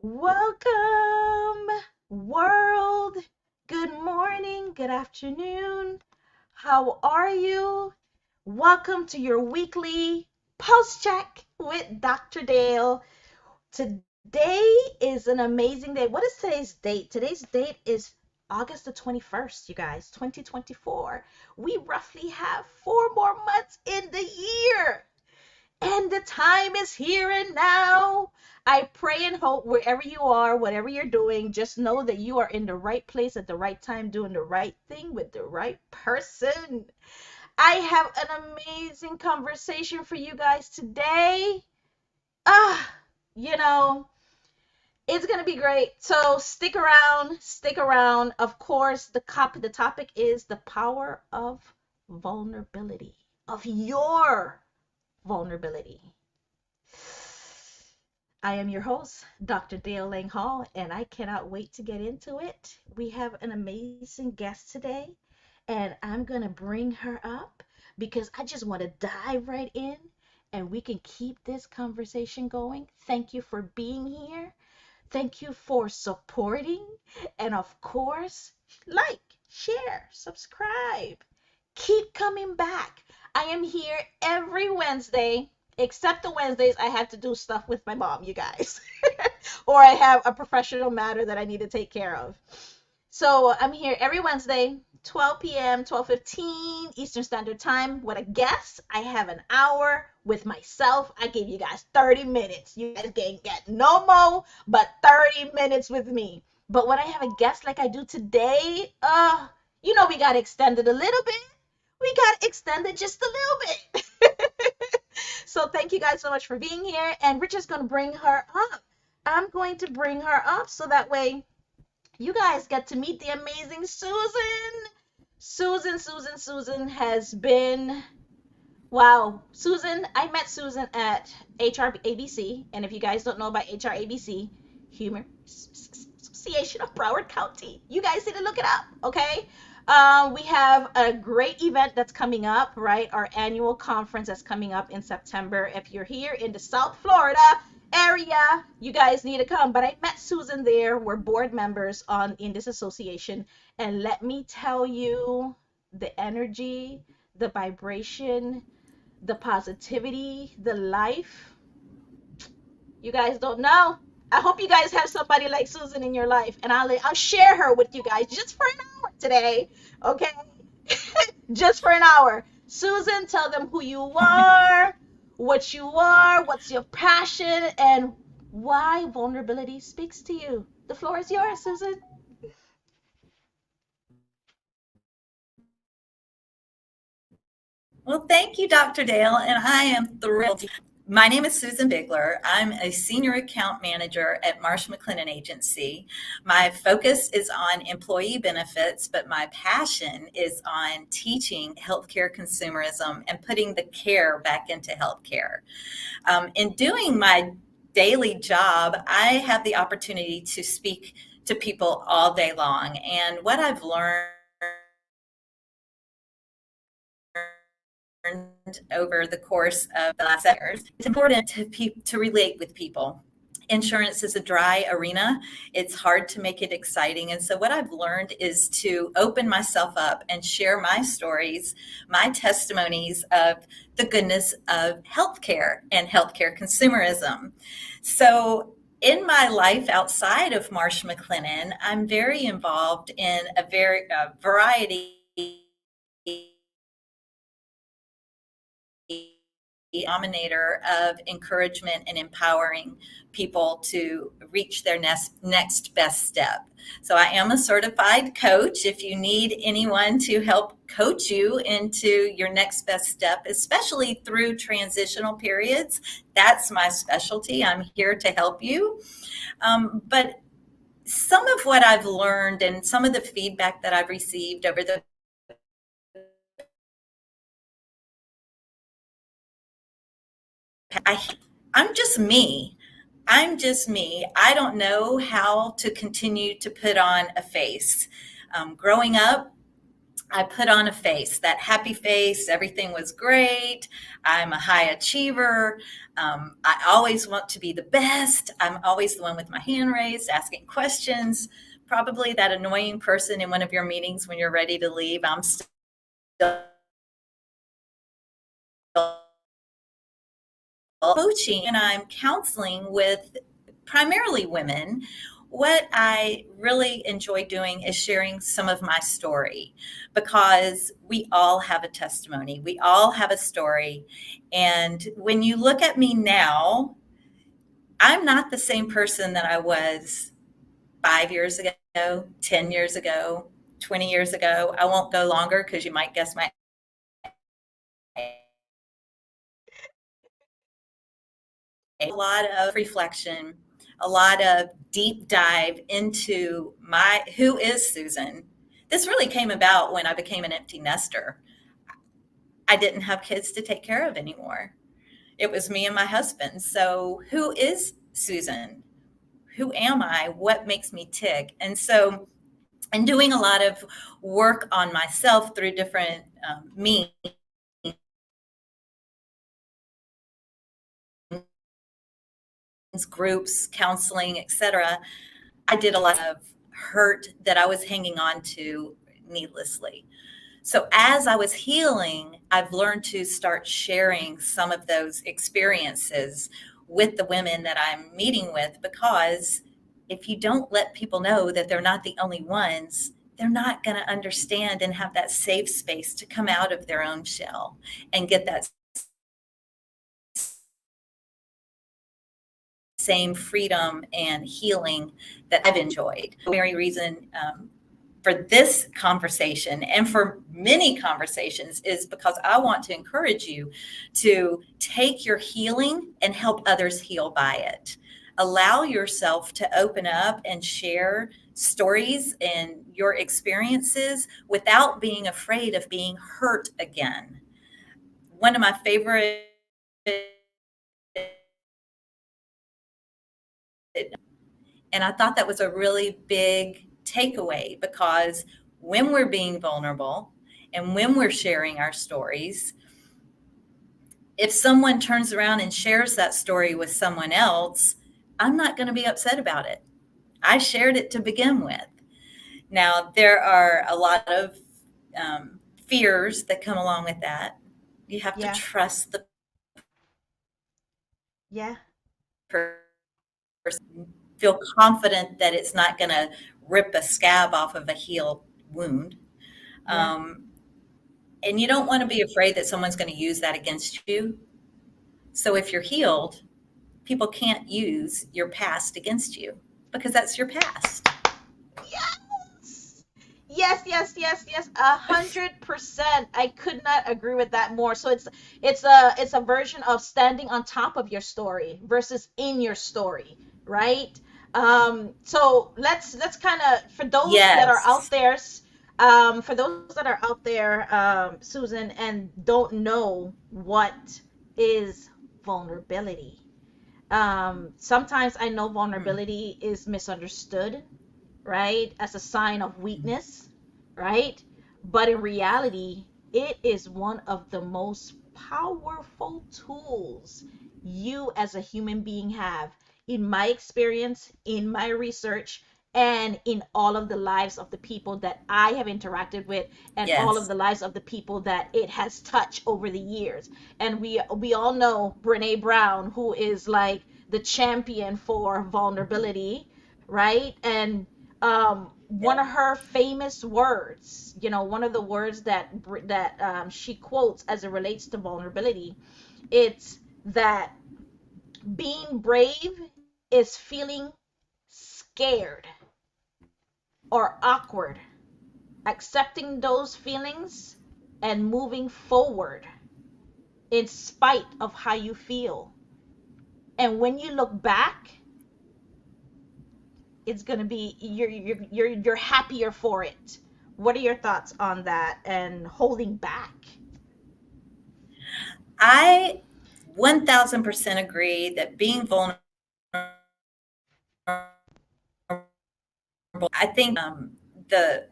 Welcome, world. Good morning, good afternoon. How are you? Welcome to your weekly post check with Dr. Dale. Today is an amazing day. What is today's date? Today's date is August the 21st, you guys, 2024. We roughly have 4 more months in the year. And the time is here and now. I pray and hope wherever you are, whatever you're doing, just know that you are in the right place at the right time, doing the right thing with the right person. I have an amazing conversation for you guys today. Ah, you know, it's gonna be great. So stick around, stick around. Of course, the topic is the power of vulnerability, of your vulnerability. I am your host, Dr. Dale Laing-Hall, and I cannot wait to get into it. We have an amazing guest today, and I'm going to bring her up because I just want to dive right in and we can keep this conversation going. Thank you for being here. Thank you for supporting. And of course, like, share, subscribe. Keep coming back. I am here every Wednesday, except the Wednesdays I have to do stuff with my mom, you guys. Or I have a professional matter that I need to take care of. So I'm here every Wednesday, 12 p.m., 12:15 Eastern Standard Time with a guest. I have an hour with myself. I give you guys 30 minutes. You guys can get no more but 30 minutes with me. But when I have a guest like I do today, we got extended a little bit. We got extended just a little bit. So thank you guys so much for being here. And we're just going to bring her up. I'm going to bring her up so that way you guys get to meet the amazing Susan. Susan has been, wow. I met Susan at HRABC. And if you guys don't know about HRABC, Humor Association of Broward County, you guys need to look it up, okay? We have a great event that's coming up, right? Our annual conference that's coming up in September. If you're here in the South Florida area, you guys need to come. But I met Susan there. We're board members in this association. And let me tell you, the energy, the vibration, the positivity, the life, you guys don't know. I hope you guys have somebody like Susan in your life, and I'll share her with you guys just for an hour today, okay? Just for an hour. Susan, tell them who you are, what's your passion, and why vulnerability speaks to you. The floor is yours, Susan. Well, thank you, Dr. Dale, and I am thrilled. My name is Susan Bigler. I'm a senior account manager at Marsh McLennan Agency. My focus is on employee benefits, but my passion is on teaching healthcare consumerism and putting the care back into healthcare. In doing my daily job, I have the opportunity to speak to people all day long. And what I've learned over the course of the last years, it's important to relate with people. Insurance is a dry arena. It's hard to make it exciting. And so what I've learned is to open myself up and share my stories, my testimonies of the goodness of healthcare and healthcare consumerism. So in my life outside of Marsh McLennan, I'm very involved in a variety denominator of encouragement and empowering people to reach their next best step. So I am a certified coach. If you need anyone to help coach you into your next best step, especially through transitional periods, that's my specialty. I'm here to help you. But some of what I've learned and some of the feedback that I've received over the I'm just me. I'm just me. I don't know how to continue to put on a face. Growing up, I put on a face, that happy face. Everything was great. I'm a high achiever. I always want to be the best. I'm always the one with my hand raised, asking questions. Probably that annoying person in one of your meetings when you're ready to leave. I'm still coaching and I'm counseling with primarily women. What I really enjoy doing is sharing some of my story because we all have a testimony. We all have a story. And when you look at me now, I'm not the same person that I was 5 years ago, 10 years ago, 20 years ago. I won't go longer because you might guess my a lot of reflection, a lot of deep dive into my who is Susan. This really came about when I became an empty nester. I didn't have kids to take care of anymore. It was me and my husband. So, who is Susan? Who am I? What makes me tick? And so, and doing a lot of work on myself through different means, groups, counseling, etc. I did a lot of hurt that I was hanging on to needlessly. So as I was healing, I've learned to start sharing some of those experiences with the women that I'm meeting with because if you don't let people know that they're not the only ones, they're not going to understand and have that safe space to come out of their own shell and get that same freedom and healing that I've enjoyed. The very reason for this conversation and for many conversations is because I want to encourage you to take your healing and help others heal by it. Allow yourself to open up and share stories and your experiences without being afraid of being hurt again. One of my favorite, and I thought that was a really big takeaway because when we're being vulnerable and when we're sharing our stories, if someone turns around and shares that story with someone else, I'm not going to be upset about it. I shared it to begin with. Now, there are a lot of fears that come along with that. You have to Yeah. trust the Yeah. person, feel confident that it's not going to rip a scab off of a healed wound. Yeah. Um, and you don't want to be afraid that someone's going to use that against you. So if you're healed, people can't use your past against you because that's your past. Yes. Yes, yes, yes, yes. 100%. I could not agree with that more. So it's a version of standing on top of your story versus in your story, right? So let's kind of for those that are out Yes. there, Susan, and don't know what is vulnerability. Sometimes I know Mm. vulnerability is misunderstood, right, as a sign of weakness, right? But in reality, it is one of the most powerful tools you as a human being have, in my experience, in my research, and in all of the lives of the people that I have interacted with, and all of Yes. the lives of the people that it has touched over the years. And we all know Brene Brown, who is like the champion for vulnerability, right? And one Yep. of her famous words, one of the words that she quotes as it relates to vulnerability, it's that being brave is feeling scared or awkward, accepting those feelings and moving forward in spite of how you feel. And when you look back, it's going to be you're happier for it. What are your thoughts on that and holding back? I 1000% agree that being vulnerable, I think the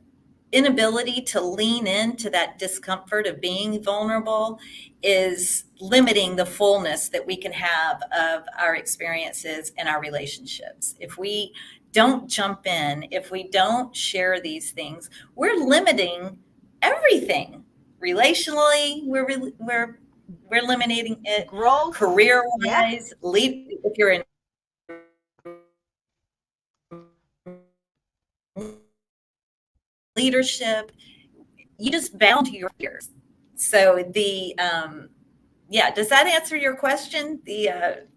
inability to lean into that discomfort of being vulnerable is limiting the fullness that we can have of our experiences and our relationships. If we don't jump in, if we don't share these things, we're limiting everything. Relationally, we're eliminating it. Growth. Career Yeah. wise, lead if you're in leadership, you just bound to your fears. So yeah, does that answer your question? It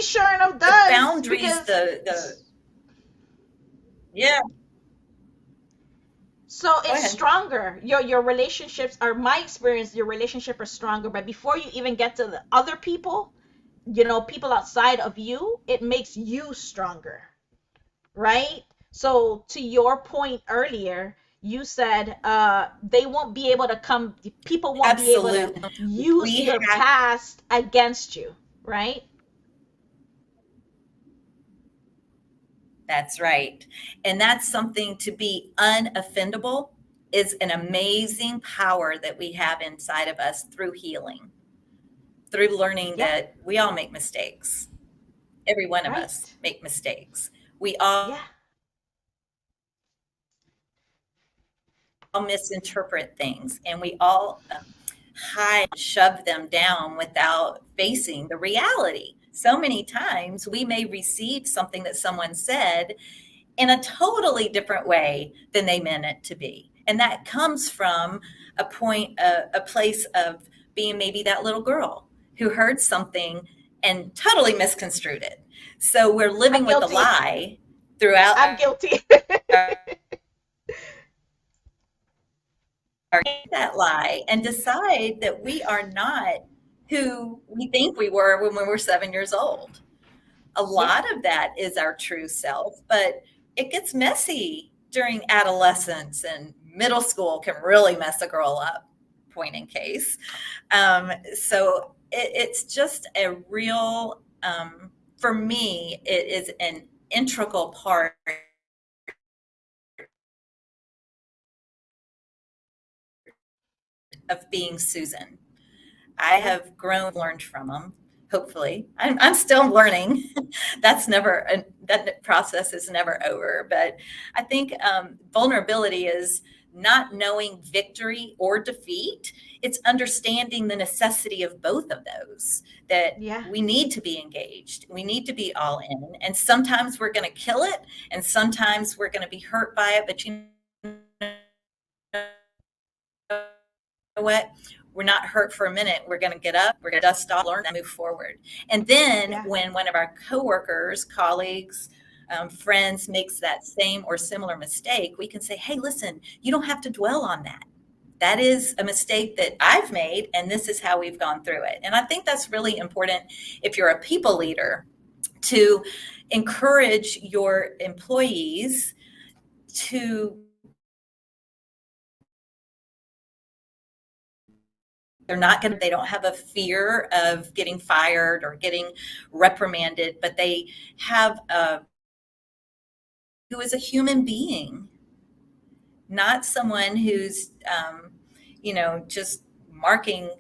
sure enough The does boundaries, because yeah, so go it's ahead. stronger. Your relationships are my experience, your relationship are stronger, but before you even get to the other people, people outside of you, it makes you stronger, right? So to your point earlier, you said they won't be able to come people won't be able to Absolutely. use We your have, past against you, right? that's right. And that's something to be unoffendable is an amazing power that we have inside of us through healing, through learning Yeah. that we all make mistakes. Every one of us Right. make mistakes. We all Yeah. misinterpret things and we all hide, shove them down without facing the reality. So many times we may receive something that someone said in a totally different way than they meant it to be. And that comes from a place of being maybe that little girl who heard something and totally misconstrued it. So we're I'm living with a guilty. lie throughout I'm guilty. our that lie and decide that we are not who we think we were when we were 7 years old. A Yeah. lot of that is our true self, but it gets messy during adolescence and middle school can really mess a girl up, point in case. So it's just a real, for me, it is an integral part of being Susan. I Yeah. have grown, learned from them. Hopefully, I'm still learning. That process is never over. But I think vulnerability is not knowing victory or defeat. It's understanding the necessity of both of those. That Yeah. we need to be engaged. We need to be all in. And sometimes we're going to kill it, and sometimes we're going to be hurt by it. But you know what? We're not hurt for a minute. We're going to get up, we're going to dust off, learn, and move forward. And then Yeah. when one of our coworkers, colleagues, friends makes that same or similar mistake, we can say, hey, listen, you don't have to dwell on that. That is a mistake that I've made, and this is how we've gone through it. And I think that's really important if you're a people leader to encourage your employees to they're not going to, they don't have a fear of getting fired or getting reprimanded, but they have a who is a human being, not someone who's just marking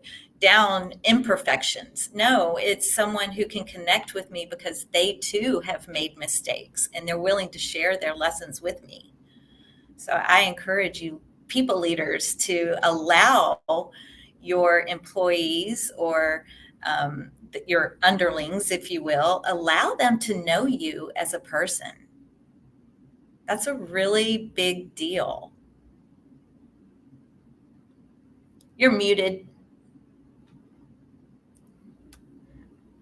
down imperfections. No, it's someone who can connect with me because they too have made mistakes and they're willing to share their lessons with me. So I encourage you, people leaders, to allow your employees or your underlings, if you will, allow them to know you as a person. That's a really big deal. You're muted.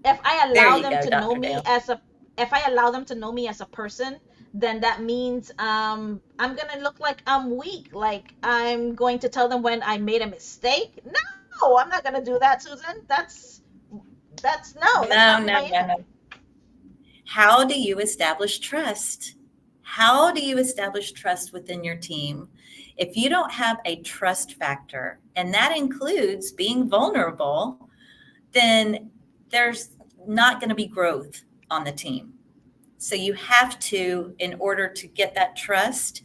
if I There allow you them go, to know Dr. me Dale. as a if I allow them to know me as a person, then that means I'm gonna look like I'm weak, like I'm going to tell them when I made a mistake. No, I'm not gonna do that, Susan. That's no, that's No, not who no, I no, am. no. How do you establish trust? How do you establish trust within your team? If you don't have a trust factor, and that includes being vulnerable, then there's not going to be growth on the team. So you have to, in order to get that trust,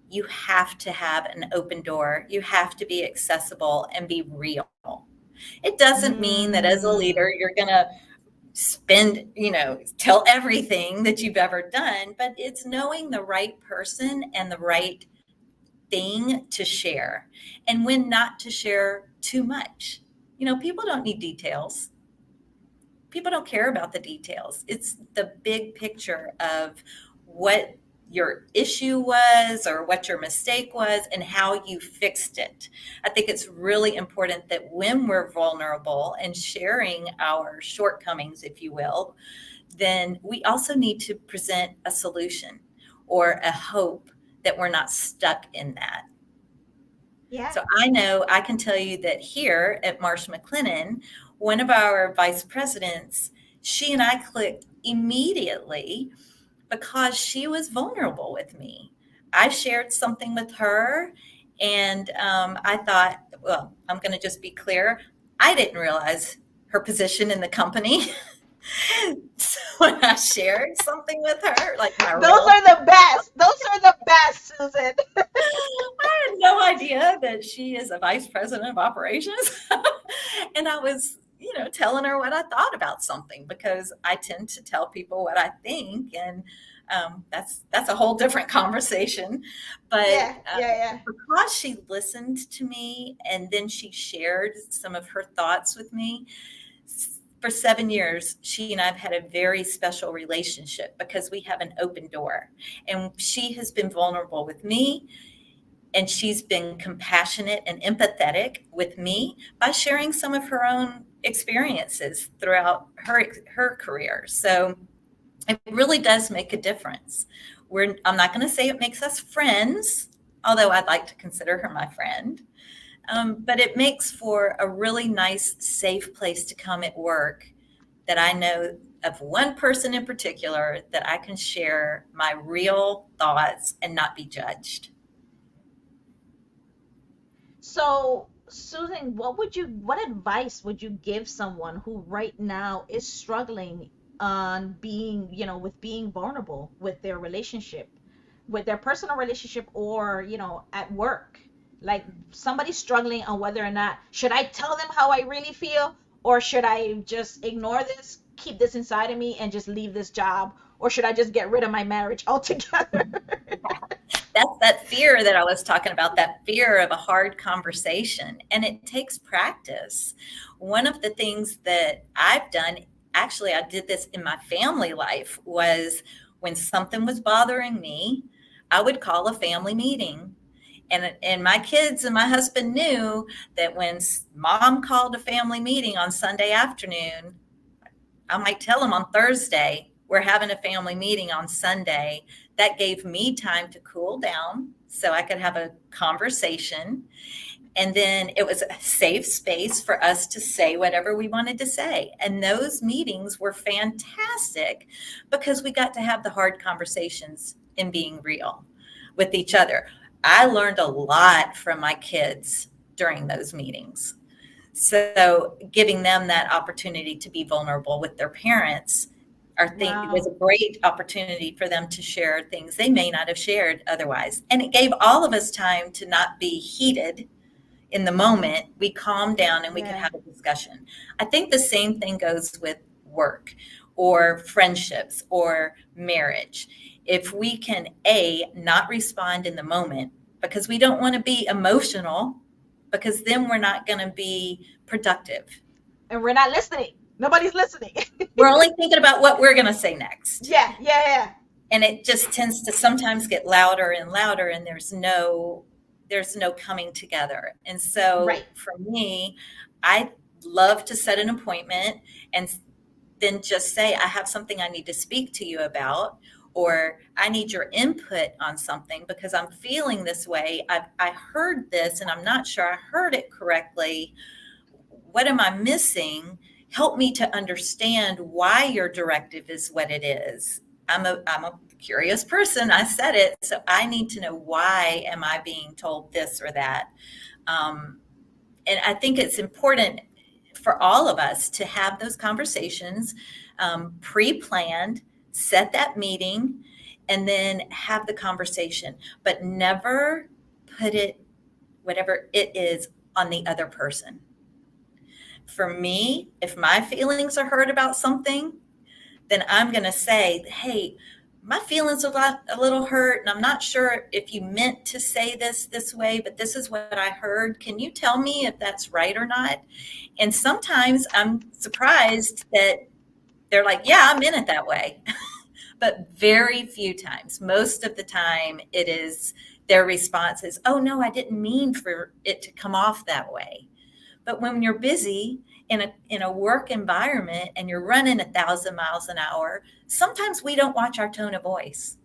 you have to have an open door. You have to be accessible and be real. It doesn't mean that as a leader, Mm. you're going to tell everything that you've ever done, but it's knowing the right person and the right thing to share and when not to share too much. People don't need details. People don't care about the details. It's the big picture of what your issue was or what your mistake was and how you fixed it. I think it's really important that when we're vulnerable and sharing our shortcomings, if you will, then we also need to present a solution or a hope that we're not stuck in that. Yeah. So I know I can tell you that here at Marsh McLennan, one of our vice presidents, she and I clicked immediately because she was vulnerable with me. I shared something with her, and I thought, well, I'm going to just be clear. I didn't realize her position in the company. So when I shared something with her, like my Those real, are the best. Those are the best, Susan. I had no idea that she is a vice president of operations. And I was, telling her what I thought about something because I tend to tell people what I think. And that's a whole different conversation. But Yeah, yeah, yeah. because she listened to me and then she shared some of her thoughts with me, for 7 years, she and I have had a very special relationship because we have an open door. And she has been vulnerable with me, and she's been compassionate and empathetic with me by sharing some of her own experiences throughout her career. So it really does make a difference. I'm not going to say it makes us friends, although I'd like to consider her my friend. But it makes for a really nice, safe place to come at work that I know of one person in particular that I can share my real thoughts and not be judged. So, Susan, what advice would you give someone who right now is struggling on being, with being vulnerable with their relationship, with their personal relationship or, at work? Like somebody struggling on whether or not should I tell them how I really feel or should I just ignore this, keep this inside of me and just leave this job or should I just get rid of my marriage altogether? That's that fear that I was talking about, that fear of a hard conversation. And it takes practice. One of the things that I've done, actually, I did this in my family life, was when something was bothering me, I would call a family meeting. And my kids and my husband knew that when mom called a family meeting on Sunday afternoon, I might tell them on Thursday, we're having a family meeting on Sunday. That gave me time to cool down so I could have a conversation. And then it was a safe space for us to say whatever we wanted to say. And those meetings were fantastic because we got to have the hard conversations in being real with each other. I learned a lot from my kids during those meetings. So giving them that opportunity to be vulnerable with their parents, I think was Wow. a great opportunity for them to share things they may not have shared otherwise. And it gave all of us time to not be heated in the moment. We calmed down and we could Yeah. have a discussion. I think the same thing goes with work or friendships or marriage. If we can, not respond in the moment because we don't want to be emotional, because then we're not going to be productive. And we're not listening. Nobody's listening. We're only thinking about what we're going to say next. Yeah, yeah, yeah. And it just tends to sometimes get louder and louder, and there's no coming together. And Right. so for me, I love to set an appointment and then just say, I have something I need to speak to you about, or I need your input on something because I'm feeling this way. I heard this and I'm not sure I heard it correctly. What am I missing? Help me to understand why your directive is what it is. I'm a curious person. I said it, so I need to know why am I being told this or that. Um, and I think it's important for all of us to have those conversations, pre-planned, set that meeting, and then have the conversation, but never put it, whatever it is, on the other person. For me, if my feelings are hurt about something, then I'm going to say, hey, my feelings are a little hurt, and I'm not sure if you meant to say this way, but this is what I heard. Can you tell me if that's right or not? And sometimes I'm surprised that they're like, yeah, I meant it that way. But very few times, most of the time, it is their response is, oh, no, I didn't mean for it to come off that way. But when you're busy in a work environment and you're running 1,000 miles an hour, sometimes we don't watch our tone of voice.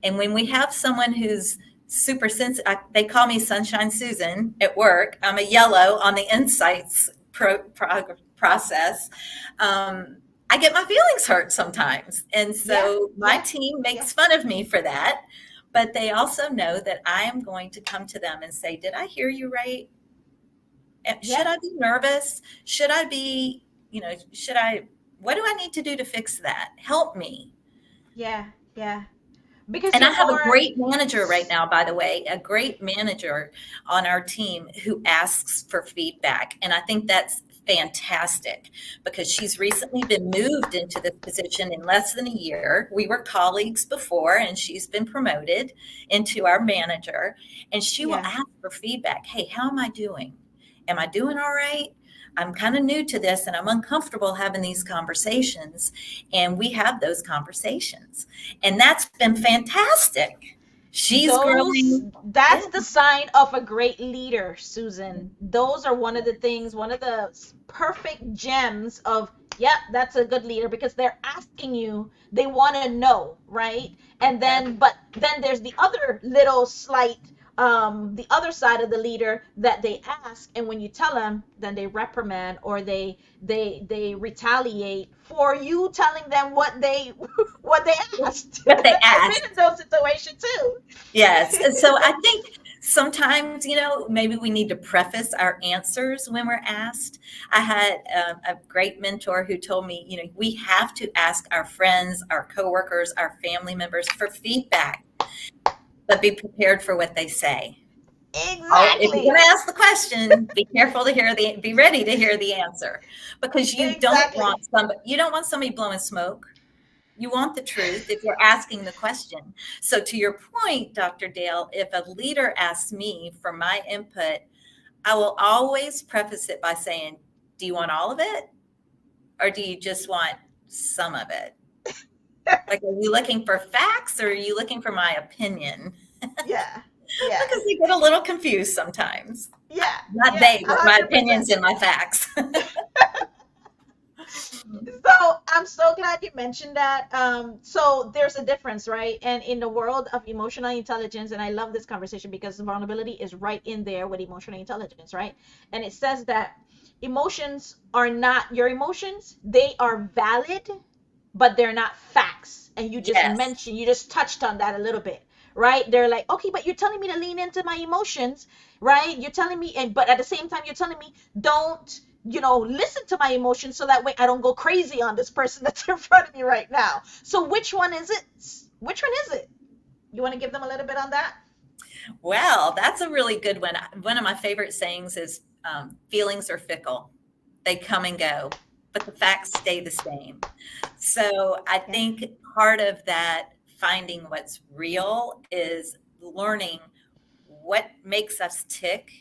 And when we have someone who's super sensitive, they call me Sunshine Susan at work. I'm a yellow on the insights process. I get my feelings hurt sometimes. And Yeah, so my yeah, team yeah, makes fun of me for that. But they also know that I am going to come to them and say, did I hear you right? Should yeah, I be nervous? Should I be, should I, what do I need to do to fix that? Help me. yeah, yeah. Because And I you're have a more, great manager right now, by the way, a great manager on our team who asks for feedback. And I think that's fantastic because she's recently been moved into this position in less than a year. We were colleagues before, and she's been promoted into our manager. And she will yeah. ask for feedback. Hey, how am I doing? Am I doing all right? I'm kind of new to this and I'm uncomfortable having these conversations. And we have those conversations. And that's been fantastic. She's Those, growing. Yeah, that's the sign of a great leader, Susan. Those are one of the things, one of the perfect gems of, yep, that's a good leader because they're asking you, they want to know, right? And yeah. then, but then there's the other little slight, the other side of the leader that they ask, and when you tell them, then they reprimand or they retaliate for you telling them what they what they asked. What they I've been ask. in those situations too. Yes. And so I think sometimes, maybe we need to preface our answers when we're asked. I had a great mentor who told me, we have to ask our friends, our coworkers, our family members for feedback, but be prepared for what they say. If you're going Exactly. to ask the question, be ready to hear the answer, because Exactly. you don't want somebody blowing smoke. You want the truth if you're asking the question. So to your point, Dr. Dale, if a leader asks me for my input, I will always preface it by saying, do you want all of it? Or do you just want some of it? Like, are you looking for facts or are you looking for my opinion? Yeah. Yeah. Because they get a little confused sometimes. Yeah. Not Yeah. they, A but my hundred opinions percent. and my facts. So I'm so glad you mentioned that. So there's a difference, right? And in the world of emotional intelligence, and I love this conversation because vulnerability is right in there with emotional intelligence, right? And it says that emotions are not your emotions, they are valid, but they're not facts. And Yes. you just touched on that a little bit, right? They're like, okay, but you're telling me to lean into my emotions, right? You're telling me, and but at the same time, you're telling me don't, listen to my emotions so that way I don't go crazy on this person that's in front of me right now. So which one is it? Which one is it? You want to give them a little bit on that? Well, that's a really good one. One of my favorite sayings is feelings are fickle, they come and go, but the facts stay the same. So I Yeah. think part of that finding what's real is learning what makes us tick,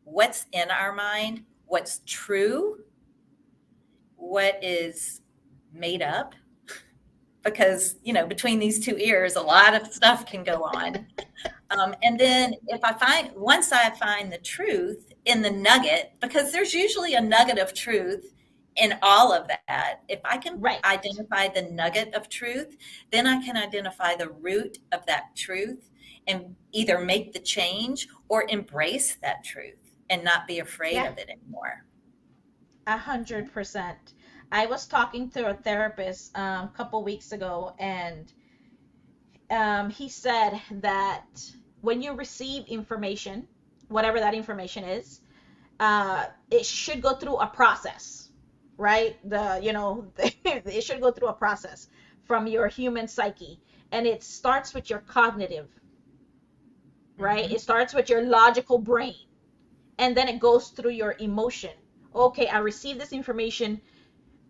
what's in our mind, what's true, what is made up. Because, between these two ears, a lot of stuff can go on. And then once I find the truth in the nugget, because there's usually a nugget of truth in all of that, if I can Right. identify the nugget of truth, then I can identify the root of that truth and either make the change or embrace that truth and not be afraid Yeah. of it anymore. 100%. I was talking to a therapist a couple weeks ago, and he said that when you receive information, whatever that information is, it should go through a process, right? The It should go through a process from your human psyche. And it starts with your cognitive, right? Hmm. It starts with your logical brain. And then it goes through your emotion. Okay, I received this information.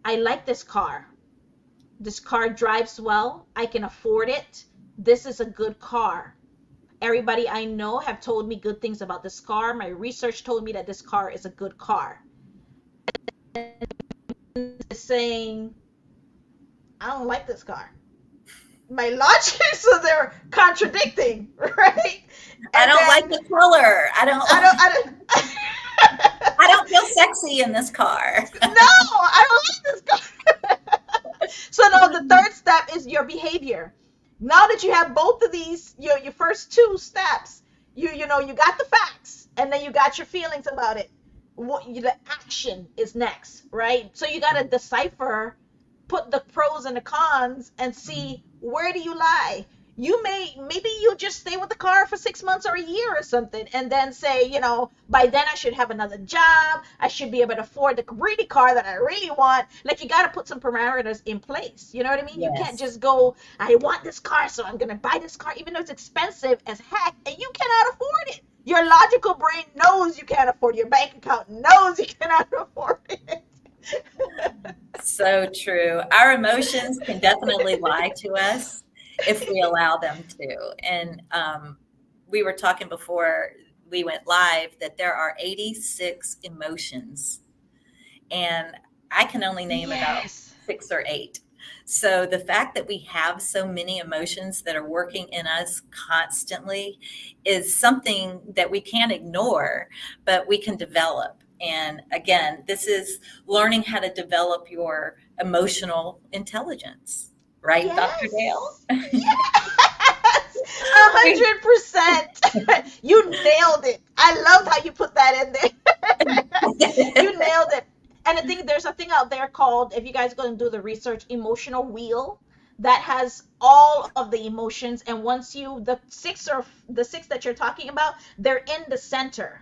I like this car. This car drives well. I can afford it. This is a good car. Everybody I know have told me good things about this car. My research told me that this car is a good car. Saying, I don't like this car. My logic, so they're contradicting, right? I And don't like then the color. I I don't, don't. I don't, I don't feel sexy in this car. no, I don't like this car. So now the third step is your behavior. Now that you have both of these, your first two steps, you got the facts, and then you got your feelings about it. The action is next, right? So you got to decipher, put the pros and the cons, and see where do you lie. Maybe you just stay with the car for 6 months or a year or something, and then say, by then I should have another job. I should be able to afford the really car that I really want. Like, you got to put some parameters in place. You know what I mean? You can't Yes. just go, I want this car, so I'm gonna buy this car, even though it's expensive as heck, and you cannot afford it. Your logical brain knows you can't afford it. Your bank account knows you cannot afford it. So true. Our emotions can definitely lie to us if we allow them to. And we were talking before we went live that there are 86 emotions, and I can only name about Yes. 6 or 8. So the fact that we have so many emotions that are working in us constantly is something that we can't ignore, but we can develop. And again, this is learning how to develop your emotional intelligence, right, Dr. Dale? Yes. Yes. 100%. You nailed it. I love how you put that in there. You nailed it. And I think there's a thing out there called, if you guys go and do the research, emotional wheel, that has all of the emotions. And once the six that you're talking about, they're in the center.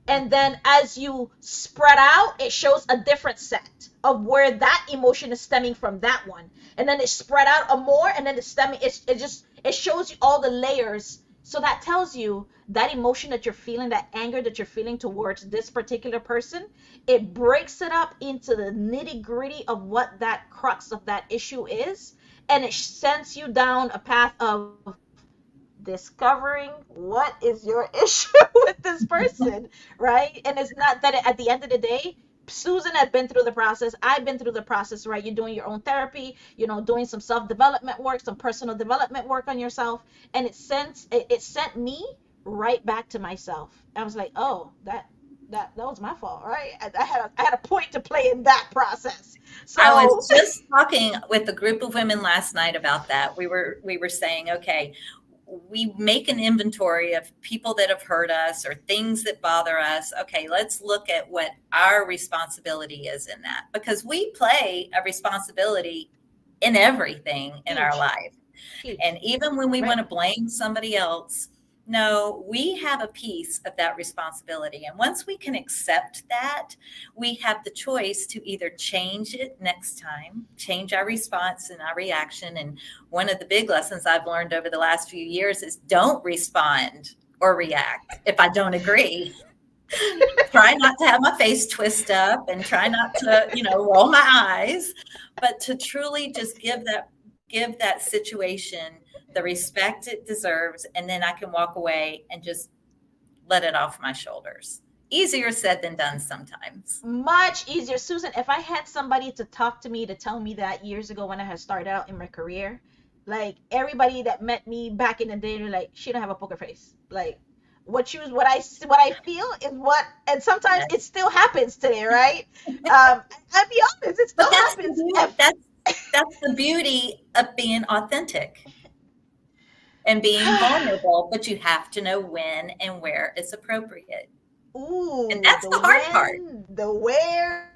And then as you spread out, it shows a different set of where that emotion is stemming from that one. And then it spread out a more, and then it's stemming, it shows you all the layers. So that tells you that emotion that you're feeling, that anger that you're feeling towards this particular person, it breaks it up into the nitty gritty of what that crux of that issue is. And it sends you down a path of discovering what is your issue with this person, right? And it's not that at the end of the day, Susan had been through the process. I've been through the process, right? You're doing your own therapy, doing some self-development work, some personal development work on yourself, and it sent me right back to myself. I was like, oh, that was my fault, right? I had a point to play in that process. I So was just talking with a group of women last night about that. We were saying, okay, we make an inventory of people that have hurt us or things that bother us. Okay, let's look at what our responsibility is in that, because we play a responsibility in everything in our huge, life. huge, And even when we right? want to blame somebody else, no, we have a piece of that responsibility. And once we can accept that, we have the choice to either change it next time, change our response and our reaction. And one of the big lessons I've learned over the last few years is don't respond or react if I don't agree. Try not to have my face twist up and try not to, roll my eyes, but to truly just give that situation the respect it deserves, and then I can walk away and just let it off my shoulders. Easier said than done sometimes. Much easier. Susan, if I had somebody to talk to me to tell me that years ago when I had started out in my career, like everybody that met me back in the day, they're like, she don't have a poker face. Like, what I feel is what, and sometimes it Yes. still happens today, right? I'll be honest, it But still happens. that's the beauty of being authentic and being vulnerable, but you have to know when and where it's appropriate. And Ooh, that's the the hard part. when, the where.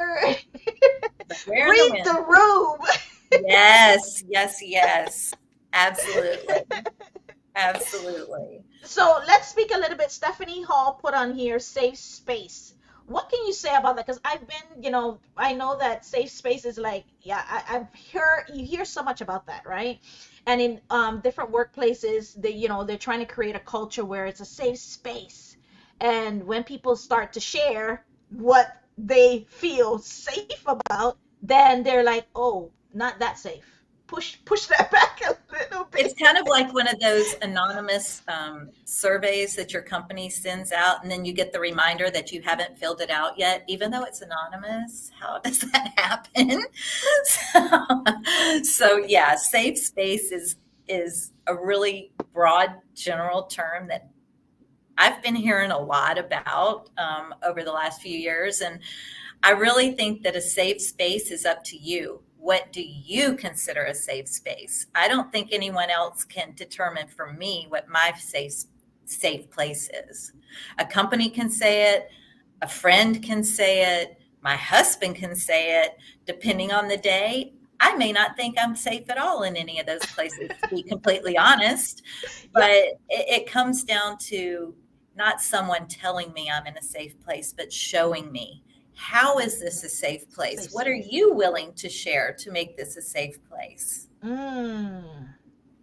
The where and the Read when. the room. Yes, yes, yes. Absolutely. Absolutely. So let's speak a little bit. Stephanie Hall put on here safe space. what can you say about that? Because I've been, I know that safe space is like, yeah, I've heard, you hear so much about that, right? And in different workplaces, they're trying to create a culture where it's a safe space. And when people start to share what they feel safe about, then they're like, oh, not that safe. Push that back a little It's bit. kind of like one of those anonymous surveys that your company sends out, and then you get the reminder that you haven't filled it out yet, even though it's anonymous. How does that happen? So yeah, safe space is a really broad general term that I've been hearing a lot about over the last few years, and I really think that a safe space is up to you. What do you consider a safe space? I don't think anyone else can determine for me what my safe place is. A company can say it, a friend can say it, my husband can say it. Depending on the day, I may not think I'm safe at all in any of those places, to be completely honest. But Yep. it comes down to not someone telling me I'm in a safe place, but showing me, how is this a safe place? Safe What are space. you willing to share to make this a safe place? Mm.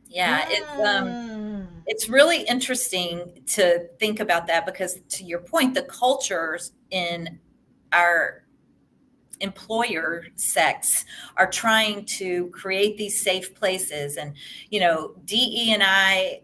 Yeah, Mm. it's really interesting to think about that, because to your point, the cultures in our employer sects are trying to create these safe places, and DE and I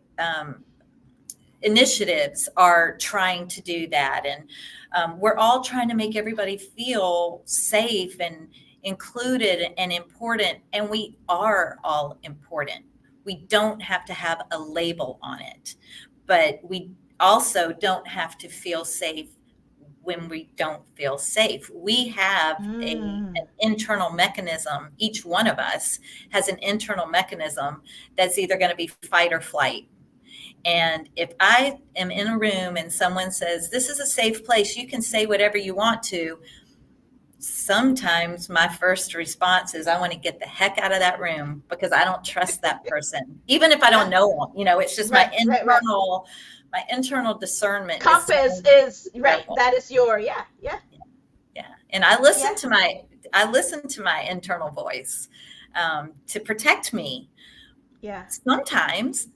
initiatives are trying to do that. And we're all trying to make everybody feel safe and included and important. And we are all important. We don't have to have a label on it, but we also don't have to feel safe when we don't feel safe. We have Mm. an internal mechanism. Each one of us has an internal mechanism that's either going to be fight or flight. And if I am in a room and someone says, this is a safe place, you can say whatever you want to, sometimes my first response is, I want to get the heck out of that room, because I don't trust that person, even if I Yeah. don't know them. It's just Right. Right. Right. my internal discernment is Compass saying, is be right. careful. That is your, yeah. Yeah. Yeah. And Yeah. I listen to my internal voice to protect me. Yeah. Sometimes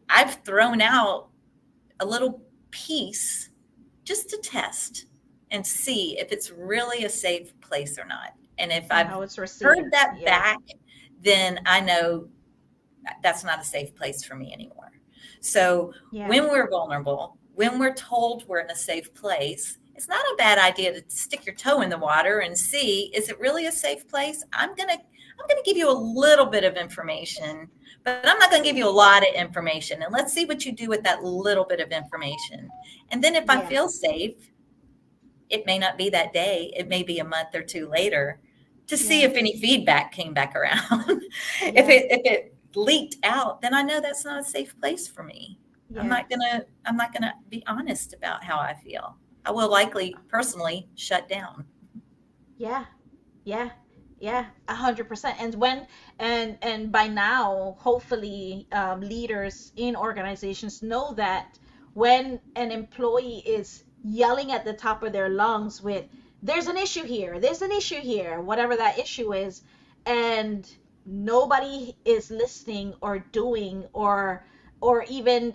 I've thrown out a little piece just to test and see if it's really a safe place or not. And if And I've how it's heard received. that Yeah. back, then I know that's not a safe place for me anymore. So Yeah. when we're vulnerable, when we're told we're in a safe place, it's not a bad idea to stick your toe in the water and see, is it really a safe place? I'm gonna give you a little bit of information, but I'm not going to give you a lot of information. And let's see what you do with that little bit of information. And then if I Yeah. feel safe, it may not be that day, it may be a month or two later, to see Yeah. if any feedback came back around. Yeah. If it leaked out, then I know that's not a safe place for me. Yeah. I'm not gonna be honest about how I feel. I will likely personally shut down. Yeah. Yeah, yeah, 100%. And by now, hopefully, leaders in organizations know that when an employee is yelling at the top of their lungs with, "There's an issue here, there's an issue here," whatever that issue is, and nobody is listening or doing or even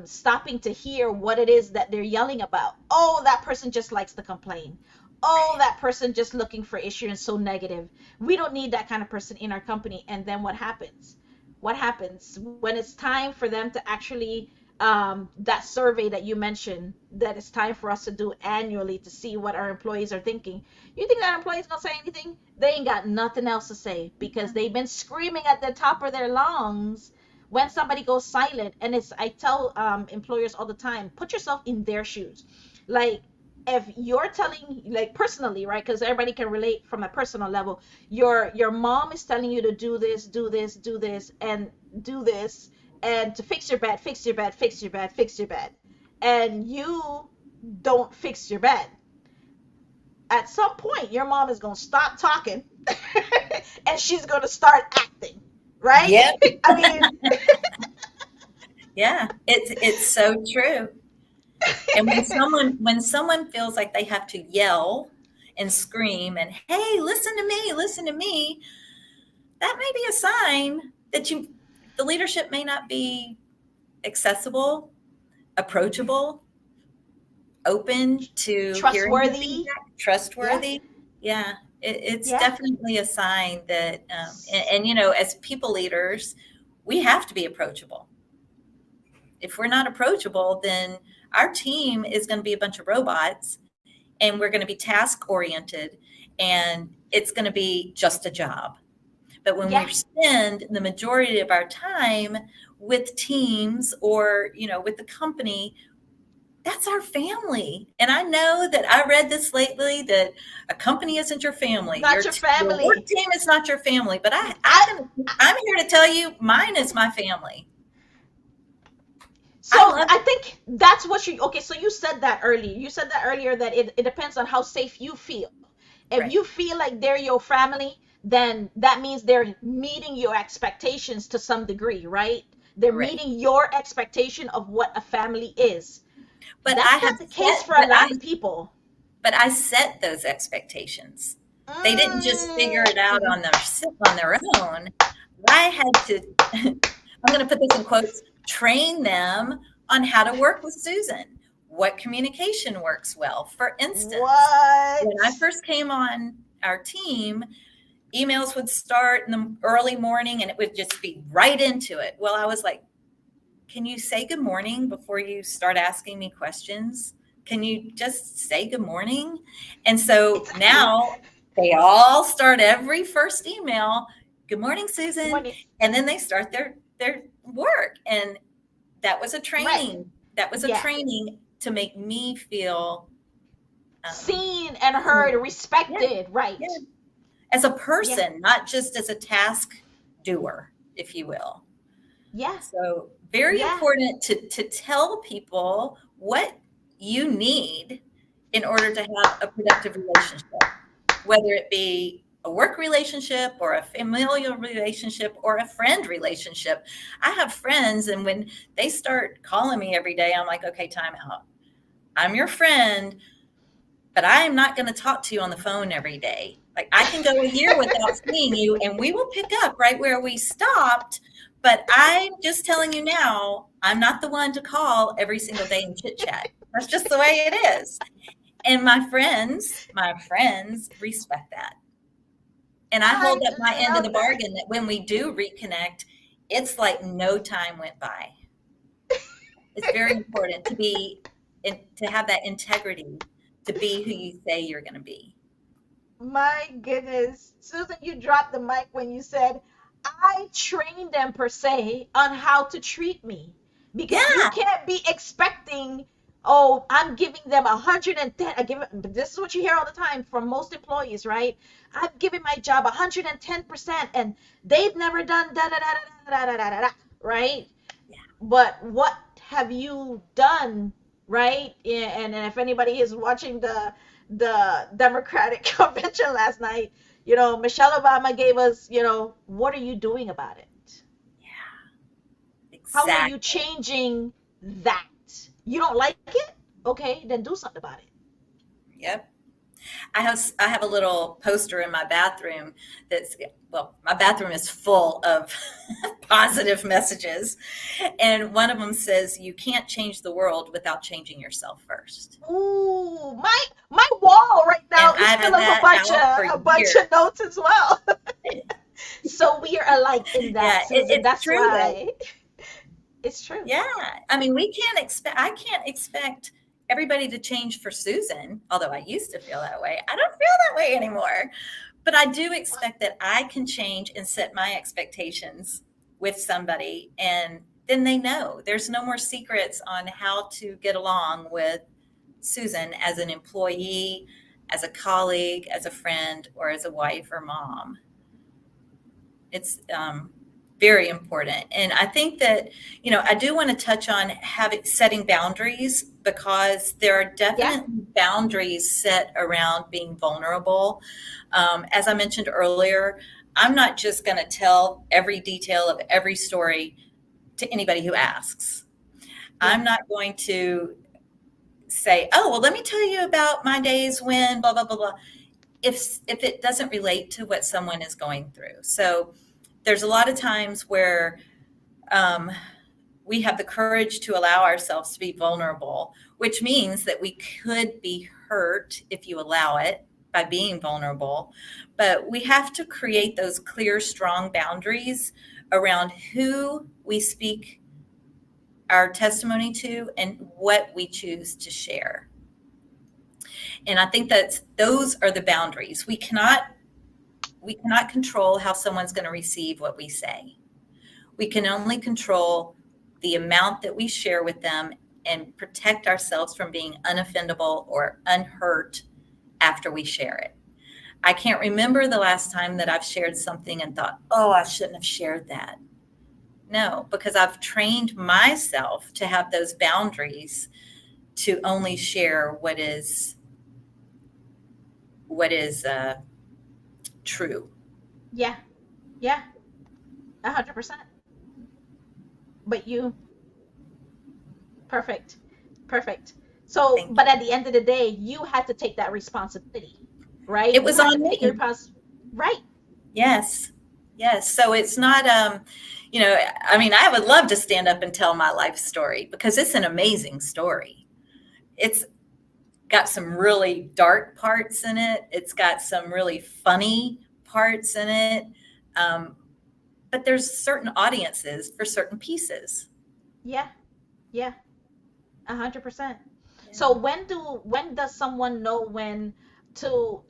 stopping to hear what it is that they're yelling about. Oh, that person just likes to complain. Oh, that person just looking for issue and so negative. We don't need that kind of person in our company. And then what happens? What happens when it's time for them to actually, that survey that you mentioned that it's time for us to do annually to see what our employees are thinking? You think that employee's gonna say anything? They ain't got nothing else to say because they've been screaming at the top of their lungs when somebody goes silent. And it's, I tell employers all the time, put yourself in their shoes. Like, if you're telling, like, personally, right, because everybody can relate from a personal level, your mom is telling you to do this, do this, do this, and do this, and to fix your bed, fix your bed, fix your bed, fix your bed, and you don't fix your bed. At some point your mom is going to stop talking and she's going to start acting, right? Yep. I mean, Yeah. It's so true. And when someone feels like they have to yell and scream and, hey, listen to me, that may be a sign that the leadership may not be accessible, approachable, open to hearing the Trustworthy. feedback, Yeah, trustworthy. Yeah, it's yeah, definitely a sign that, as people leaders, we have to be approachable. If we're not approachable, then our team is going to be a bunch of robots, and we're going to be task oriented, and it's going to be just a job. But when we yeah, spend the majority of our time with teams, or with the company, that's our family. And I know that I read this lately, that a company isn't your family. not your Your work family. team is not your family. But I I'm here to tell you, mine is my family. so I love I it. think that's what you okay. So you said that earlier. You said that earlier that it depends on how safe you feel. If Right. you feel like they're your family, then that means they're meeting your expectations to some degree, right? They're Right. meeting your expectation of what a family is. But I That's have not the case set, for a lot of people. but I set those expectations. They didn't just figure it out Mm, on their own. I had to, I'm going to put this in quotes, train them on how to work with Susan. What communication works well? For instance, when I what? first came on our team, emails would start in the early morning and it would just be right into it. Well, I was like, can you say good morning before you start asking me questions? Can you just say good morning? And so Exactly. now they all start every first email, good morning, Susan. Money. And then they start their work. And that was a Right. training. That was a Yeah. training to make me feel, um, Seen and heard, yeah, respected. yeah, Right. as a Yeah. person, not just as a task doer, if you will. Yeah. So very Yeah. important to tell people what you need in order to have a productive relationship, whether it be a work relationship or a familial relationship or a friend relationship. I have friends, and when they start calling me every day, I'm like, okay, time out. I'm your friend, but I am not going to talk to you on the phone every day. Like, I can go a year without seeing you and we will pick up right where we stopped. But I'm just telling you now, I'm not the one to call every single day and chit chat. That's just the way it is. And my friends respect that. And I hold I up my end of the love that. bargain that when we do reconnect, it's like no time went by. It's very important to have that integrity, to be who you say you're going to be. My goodness. Susan, you dropped the mic when you said, I trained them per se on how to treat me. Because you Yeah, can't be expecting, oh, I'm giving them 110. This is what you hear all the time from most employees, right? I'm giving my job 110% and they've never done da da da da da da da da da, right? But what have you done, right? Yeah, and if anybody is watching the Democratic convention last night, Michelle Obama gave us, what are you doing about it? How are you exactly. changing that? You don't like it? Okay, then do something about it. Yep. I have a little poster in my bathroom that's, well, my bathroom is full of positive messages, and one of them says, "You can't change the world without changing yourself first." Ooh, my wall right now And is I've full had of a that bunch out of for a bunch of years. notes as well. So we are alike in Yeah, that, Susan. it's That's true though. why it's true. Yeah, I mean, I can't expect everybody to change for Susan, although I used to feel that way. I don't feel that way anymore. But I do expect that I can change and set my expectations with somebody, and then they know there's no more secrets on how to get along with Susan as an employee, as a colleague, as a friend, or as a wife or mom. It's very important. And I think that, I do want to touch on having setting boundaries, because there are Yeah, definitely boundaries set around being vulnerable. As I mentioned earlier, I'm not just going to tell every detail of every story to anybody who asks. yeah, I'm not going to say, oh, well, let me tell you about my days when blah, blah, blah, blah, if it doesn't relate to what someone is going through. So there's a lot of times where um, we have the courage to allow ourselves to be vulnerable, which means that we could be hurt if you allow it by being vulnerable. But we have to create those clear, strong boundaries around who we speak our testimony to and what we choose to share. And I think that those are the boundaries. We cannot control how someone's going to receive what we say. We can only control the amount that we share with them and protect ourselves from being unoffendable or unhurt after we share it. I can't remember the last time that I've shared something and thought, oh, I shouldn't have shared that. No, because I've trained myself to have those boundaries to only share what is true. Yeah, yeah, 100%. But you, perfect, perfect. So, Thank but you. at the end of the day, you had to take that responsibility, right? It You was had to on take your me. right? Yes. Yes. So it's not, I mean, I would love to stand up and tell my life story because it's an amazing story. It's got some really dark parts in it. It's got some really funny parts in it. Um, but there's certain audiences for certain pieces. Yeah, yeah, 100%. So Yeah. when does someone know when to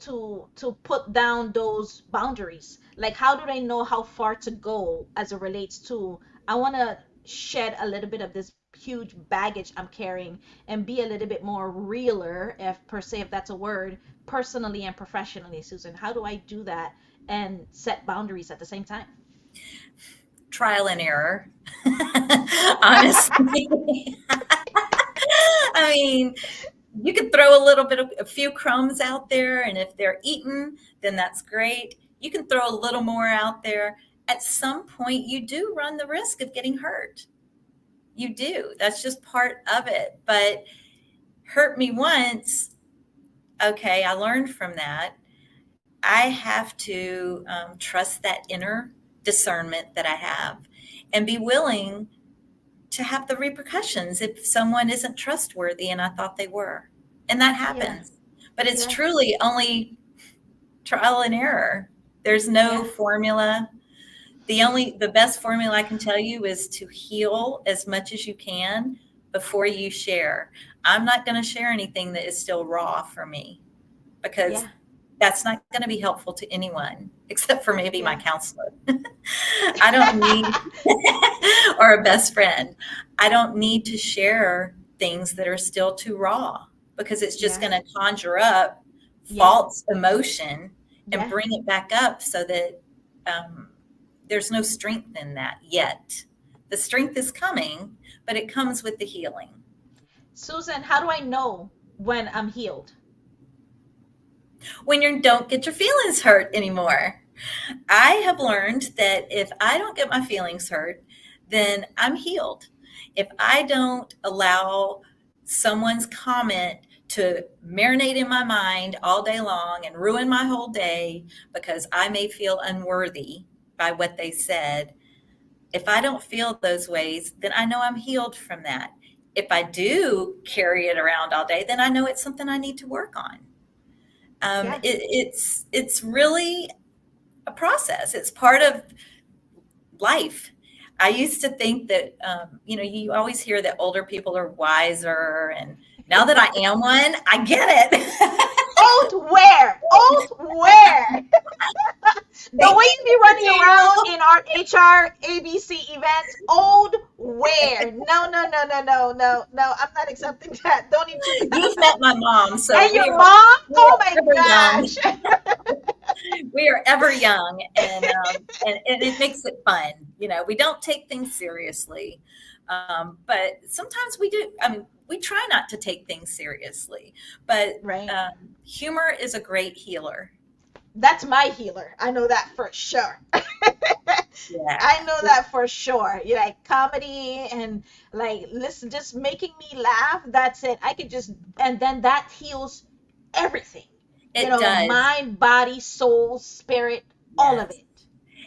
put down those boundaries? Like how do they know how far to go as it relates to I want to shed a little bit of this huge baggage I'm carrying and be a little bit more realer, if per se if that's a word, personally and professionally, Susan. How do I do that and set boundaries at the same time? Trial and error, honestly. I mean, you could throw a few crumbs out there, and if they're eaten, then that's great. You can throw a little more out there. At some point, you do run the risk of getting hurt. You do. That's just part of it. But hurt me once, okay, I learned from that. I have to trust that inner discernment that I have and be willing to have the repercussions if someone isn't trustworthy and I thought they were. And that Yeah, happens. But it's yeah, truly only trial and error. There's yeah, no formula. The best formula I can tell you is to heal as much as you can before you share. I'm not going to share anything that is still raw for me because yeah, that's not going to be helpful to anyone except for maybe my yeah. counselor. I don't need, or a best friend. I don't need to share things that are still too raw because it's just Yeah, going to conjure up yeah, false emotion and yeah. bring it back up so that um, there's no strength in that yet. The strength is coming, but it comes with the healing. Susan, how do I know when I'm healed? When you don't get your feelings hurt anymore. I have learned that if I don't get my feelings hurt, then I'm healed. If I don't allow someone's comment to marinate in my mind all day long and ruin my whole day because I may feel unworthy by what they said, if I don't feel those ways, then I know I'm healed from that. If I do carry it around all day, then I know it's something I need to work on. Yeah, It's really a process. It's part of life. I used to think that, you always hear that older people are wiser. And now that I am one, I get it. old where? Old where? The way Thank you be running around you. in our HR ABC events, old where? No, no, no, no, no, no, no. I'm not accepting that. Don't even. You've met my mom, so And your mom? we Oh are my ever young. gosh. We are ever young, and it makes it fun. We don't take things seriously, but sometimes we do. I mean, we try not to take things seriously, but Right. humor is a great healer. That's my healer. I know that for sure. Yeah. I know that for sure. You like comedy and like listen, just making me laugh. That's it. I could just, and then that heals everything. It does. Mind, body, soul, spirit, all of Yes. it.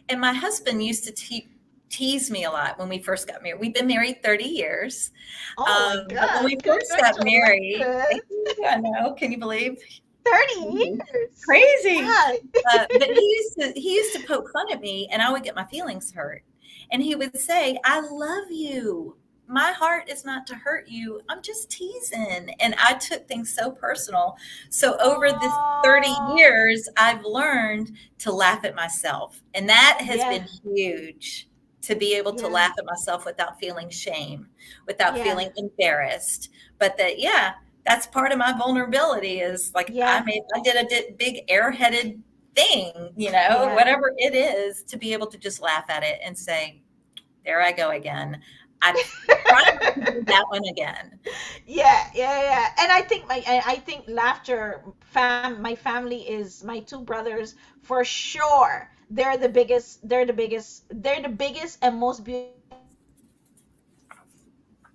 And my husband used to tease me a lot when we first got married. We've been married 30 years. Oh my But when God. we first got married, Congratulations. thank you, I know, can you believe? 30 Crazy. years. Crazy. Yeah. But he used to poke fun at me, and I would get my feelings hurt. And he would say, "I love you. My heart is not to hurt you. I'm just teasing." And I took things so personal. So over this 30 Oh, years, I've learned to laugh at myself, and that has yeah. been huge. To be able to Yeah. laugh at myself without feeling shame, without Yeah. feeling embarrassed, but that, yeah, that's part of my vulnerability is like Yeah. I did a big airheaded thing, Yeah. whatever it is, to be able to just laugh at it and say, there I go again. I promise to do that one again. Yeah, yeah, yeah. And I think laughter my family is my two brothers for sure. They're the biggest and most beautiful people in the world.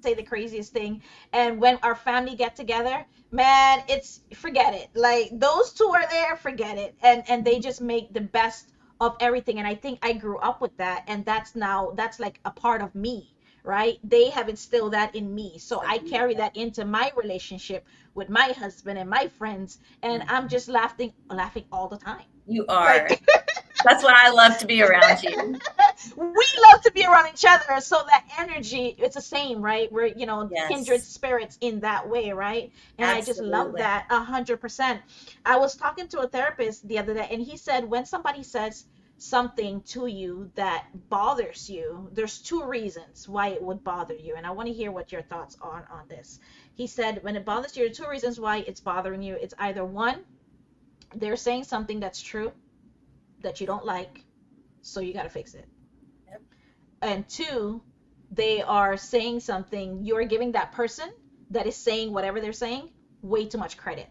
Say the craziest thing. And when our family get together, man, it's forget it. Like those two are there, forget it. And they just make the best of everything. And I think I grew up with that, and that's like a part of me, right? They have instilled that in me. So So I carry beautiful. that into my relationship with my husband and my friends, and I'm Mhm. just laughing all the time. You Like are. That's why I love to be around you. we love to be around each other, so that energy, it's the same, right? We're kindred Yes, spirits in that way, right? And I just love absolutely. that 100%. I was talking to a therapist the other day, and he said when somebody says something to you that bothers you, there's two reasons why it would bother you, and I want to hear what your thoughts are on this. He said when it bothers you, two reasons why it's bothering you. It's either one, they're saying something that's true that you don't like, so you got to fix it, Yep. and two, they are saying something, you're giving that person that is saying whatever they're saying way too much credit.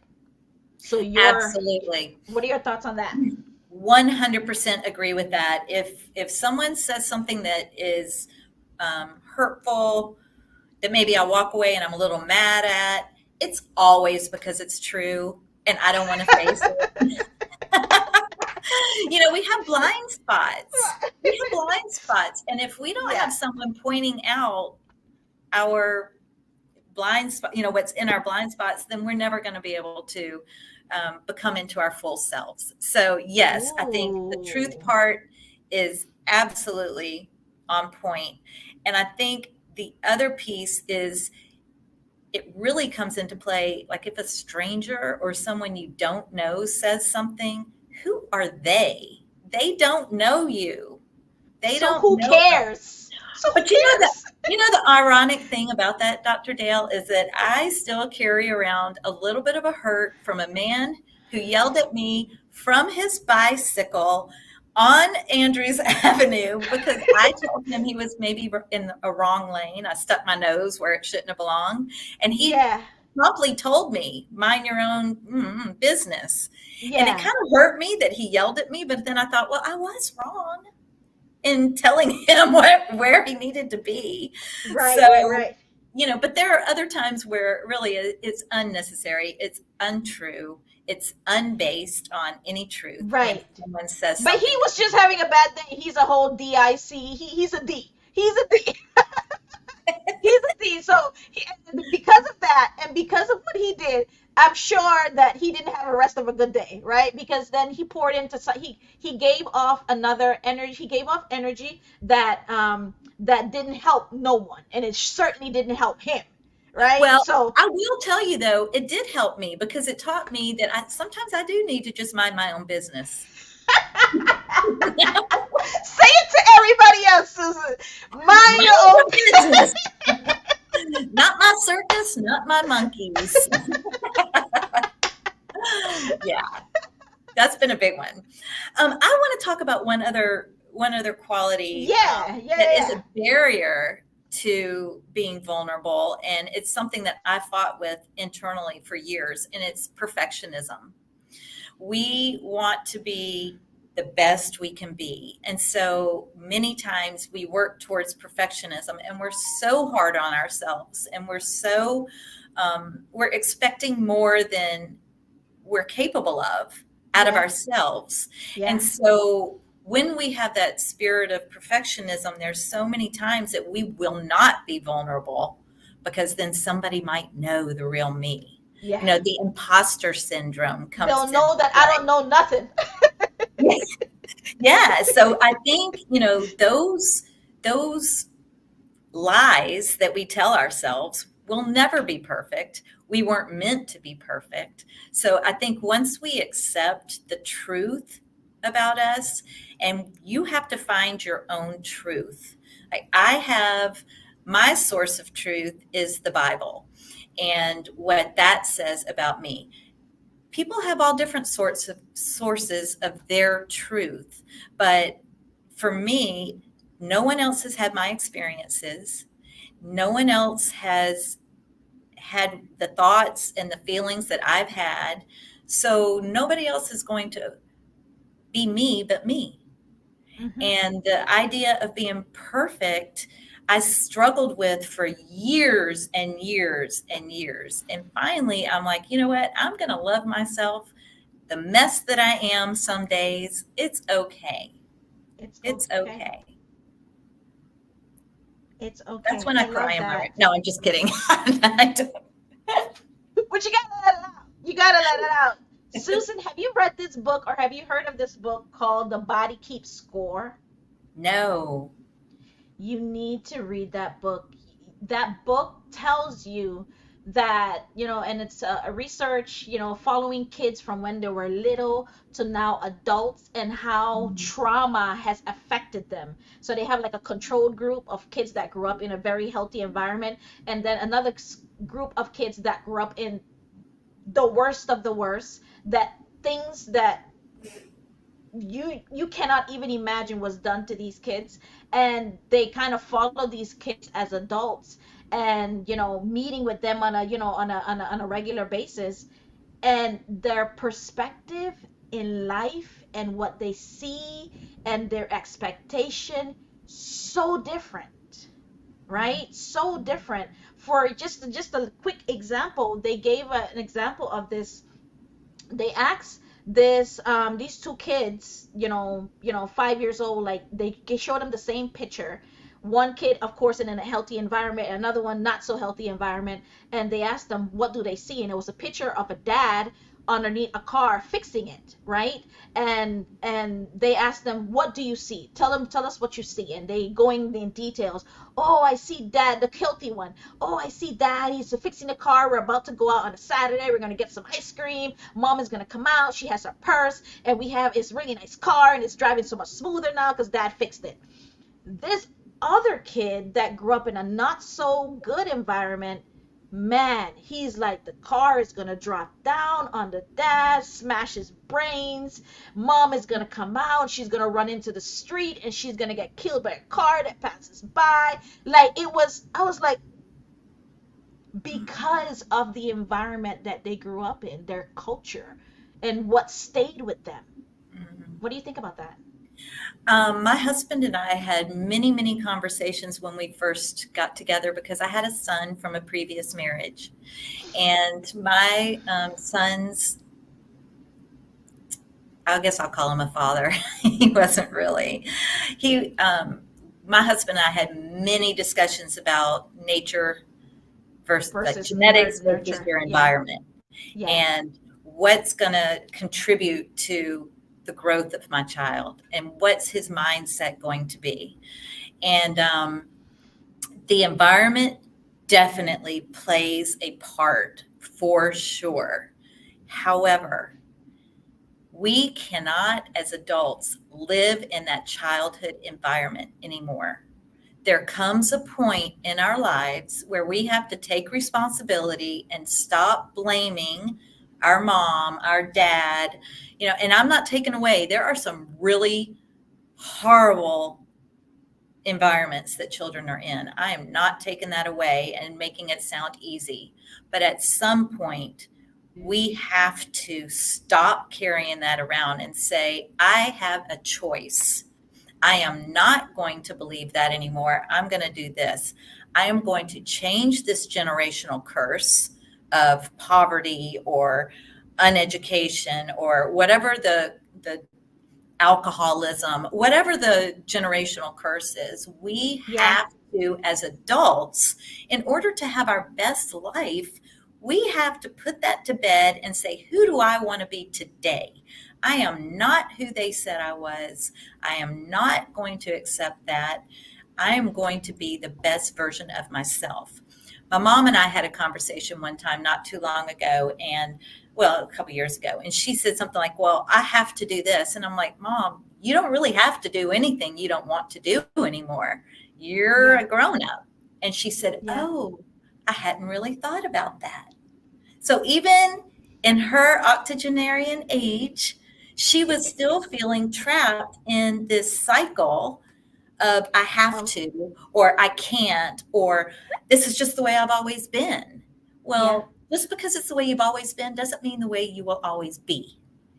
So Absolutely. what are your thoughts on that? 100% agree with that. If someone says something that is hurtful, that maybe I walk away and I'm a little mad at, it's always because it's true and I don't want to face it. We have blind spots. We have blind spots. And if we don't have Yeah. someone pointing out our blind spot, what's in our blind spots, then we're never going to be able to become into our full selves. So, yes, I think the truth Ooh. part is absolutely on point. And I think the other piece is it really comes into play like if a stranger or someone you don't know says something, who are they? They don't know you. They So don't who know us. cares? So who But cares? the ironic thing about that, Dr. Dale, is that I still carry around a little bit of a hurt from a man who yelled at me from his bicycle on Andrews Avenue because I told him he was maybe in a wrong lane. I stuck my nose where it shouldn't have belonged. And he Yeah. promptly told me, mind your own business. And it Yeah. kind of hurt me that he yelled at me, but then I thought, well, I was wrong in telling him where he needed to be. Right, right, So, right. but there are other times where really it's unnecessary, it's untrue, it's unbased on any truth when Right. someone says But he something. was just having a bad day. He's a whole DIC. He's a D. He's a D. He's a thief. So because of that, and because of what he did, I'm sure that he didn't have a rest of a good day, right? Because then he poured into he gave off another energy. He gave off energy that didn't help no one, and it certainly didn't help him, right? Well, So I will tell you though, it did help me because it taught me that sometimes I do need to just mind my own business. say it to everybody else, Susan. Mind Mind your your own. business. Not my circus, not my monkeys. Yeah, that's been a big one. I want to talk about one other quality Yeah, that yeah, is yeah. a barrier to being vulnerable, and it's something that I fought with internally for years, and it's perfectionism. We want to be the best we can be. And so many times we work towards perfectionism and we're so hard on ourselves and we're expecting more than we're capable of out of Yeah. ourselves. And Yeah. so when we have that spirit of perfectionism, there's so many times that we will not be vulnerable because then somebody might know the real me. Yeah. The imposter syndrome They'll comes into know that I don't play. know nothing. Yes. Yeah. So I think, those lies that we tell ourselves will never be perfect. We weren't meant to be perfect. So I think once we accept the truth about us, and you have to find your own truth. I have my source of truth is the Bible and what that says about me. People have all different sorts of sources of their truth, but for me, no one else has had my experiences. No one else has had the thoughts and the feelings that I've had. So nobody else is going to be me but me. Hmm. And the idea of being perfect, I struggled with for years and years and years. And finally, I'm like, you know what? I'm going to love myself. The mess that I am some days, it's okay. It's It's okay. okay. It's That's okay. when I I cry love in my room. that. No, I'm just kidding. I don't. But you gotta let it out. You gotta let it out. Susan, have you read this book or have you heard of this book called The Body Keeps Score? No. You need to read that book. That book tells you that, and it's a research, following kids from when they were little to now adults and how Mhm. trauma has affected them. So they have like a controlled group of kids that grew up in a very healthy environment, and then another group of kids that grew up in the worst of the worst, that things that you cannot even imagine was done to these kids, and they kind of follow these kids as adults, and meeting with them on a on a regular basis, and their perspective in life and what they see and their expectation, so different, right? So different. For just a quick example, they gave an example of this. They asked this these two kids, 5 years old, like they showed them the same picture. One kid, of course, in a healthy environment, another one not so healthy environment, and they asked them what do they see, and it was a picture of a dad underneath a car fixing it, right? And they asked them, what do you see? Tell us what you see. And they going in details. Oh, I see dad, the healthy one. Oh, I see dad, he's fixing the car. We're about to go out on a Saturday. We're going to get some ice cream. Mom is going to come out. She has her purse. And we have this really nice car. And it's driving so much smoother now because dad fixed it. This other kid that grew up in a not so good environment, man, he's like, the car is going to drop down on the dad, smash his brains. Mom is going to come out. She's going to run into the street and she's going to get killed by a car that passes by. Like, I was like, because of the environment that they grew up in, their culture, and what stayed with them. Mhm. What do you think about that? My husband and I had many, many conversations when we first got together because I had a son from a previous marriage. And my son's, I guess I'll call him a father. He wasn't really. He, my husband and I had many discussions about nature versus like Versus genetics versus nurture. your Yeah. environment Yeah. and what's going to contribute to the growth of my child and what's his mindset going to be. And the environment definitely plays a part for sure. However, we cannot, as adults, live in that childhood environment anymore. There comes a point in our lives where we have to take responsibility and stop blaming our mom, our dad, and I'm not taking away, there are some really horrible environments that children are in. I am not taking that away and making it sound easy. But at some point, we have to stop carrying that around and say, I have a choice. I am not going to believe that anymore. I'm going to do this. I am going to change this generational curse of poverty or uneducation or whatever the alcoholism, whatever the generational curse is. We Yeah. have to, as adults, in order to have our best life, we have to put that to bed and say, who do I want to be today? I am not who they said I was. I am not going to accept that. I am going to be the best version of myself. My mom and I had a conversation one time not too long ago, and well, a couple years ago, and she said something like, well, I have to do this. And I'm like, Mom, you don't really have to do anything you don't want to do anymore. You're Yeah. a grown up. And she said, Yeah. oh, I hadn't really thought about that. So even in her octogenarian age, she was still feeling trapped in this cycle of I have Oh, to, or I can't, or this is just the way I've always been. yeah. Well, just because it's the way you've always been doesn't mean the way you will always be.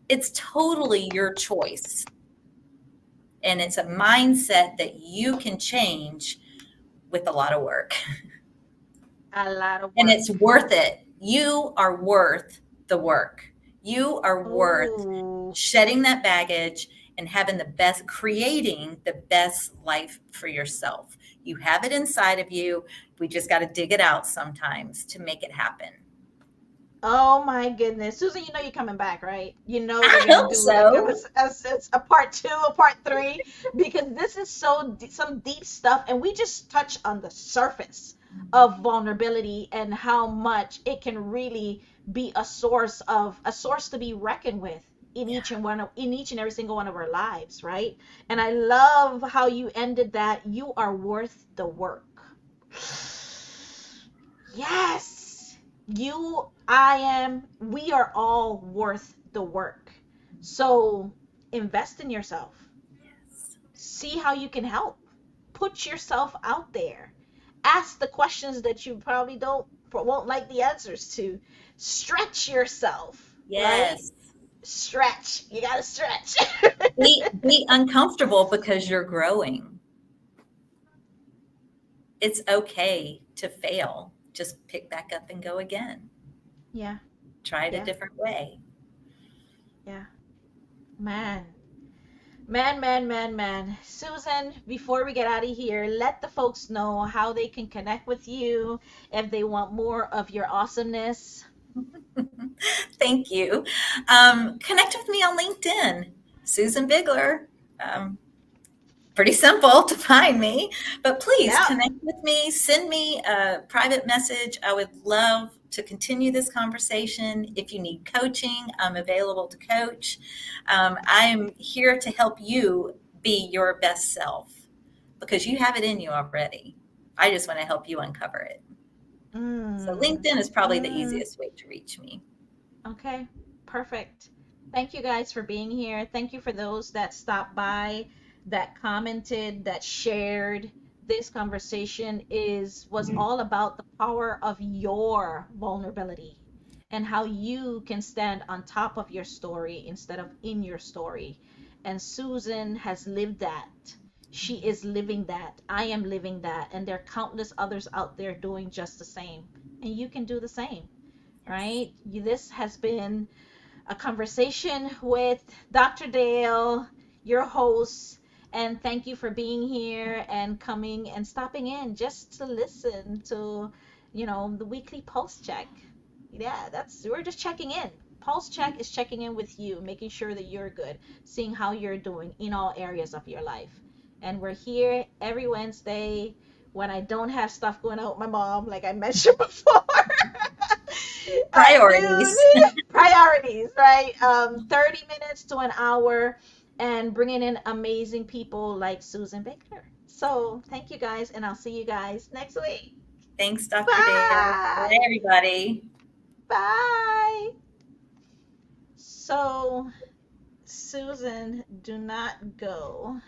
It's totally your choice. And it's a mindset that you can change with a lot of work. A lot of And it's work. worth it. You are worth the work. You are worth Oh, shedding that baggage and having the best, creating the best life for yourself. You have it inside of you. We just got to dig it out sometimes to make it happen. oh my goodness. Susan, you know you're coming back, right? You know we're I gonna hope do like so. a part two, a part three, because this is some deep stuff, and we just touch on the surface of vulnerability and how much it can really be a source to be reckoned with in each and every single one of our lives, right? And I love how you ended that. You are worth the work. Yes, I am, we are all worth the work. So invest in yourself. Yes. See how you can help. Put yourself out there. Ask the questions that you probably don't won't like the answers to. Stretch yourself, right? Yes. Stretch. You gotta stretch. Be uncomfortable because you're growing. It's okay to fail. Just pick back up and go again. Yeah, Try it a yeah, different way. yeah. Man, man. Susan, before we get out of here, let the folks know how they can connect with you if they want more of your awesomeness. Thank you. Connect with me on LinkedIn, Susan Bigler. Um, Pretty simple to find me, but please Yep. connect with me. Send me a private message. I would love to continue this conversation. If you need coaching, I'm available to coach. I'm here to help you be your best self because you have it in you already. I just want to help you uncover it. So Mm, LinkedIn is probably the mm. easiest way to reach me. Okay, perfect. Thank you guys for being here. Thank you for those that stopped by, that commented, that shared. This conversation is was all about the power of your vulnerability and how you can stand on top of your story instead of in your story. And Susan has lived that. She is living that. I am living that. And there are countless others out there doing just the same. And you can do the same, Yes. right? This has been a conversation with Dr. Dale, your host, and thank you for being here and coming and stopping in just to listen to, the weekly pulse check. Yeah, we're just checking in. Pulse check is checking in with you, making sure that you're good, seeing how you're doing in all areas of your life. And we're here every Wednesday when I don't have stuff going on with my mom, like I mentioned before. At noon. Priorities. Priorities, right? 30 minutes to an hour and bringing in amazing people like Susan Baker. So thank you guys, and I'll see you guys next week. Thanks, Dr. Dale. Bye, Bye. everybody. Bye. So, Susan, do not go.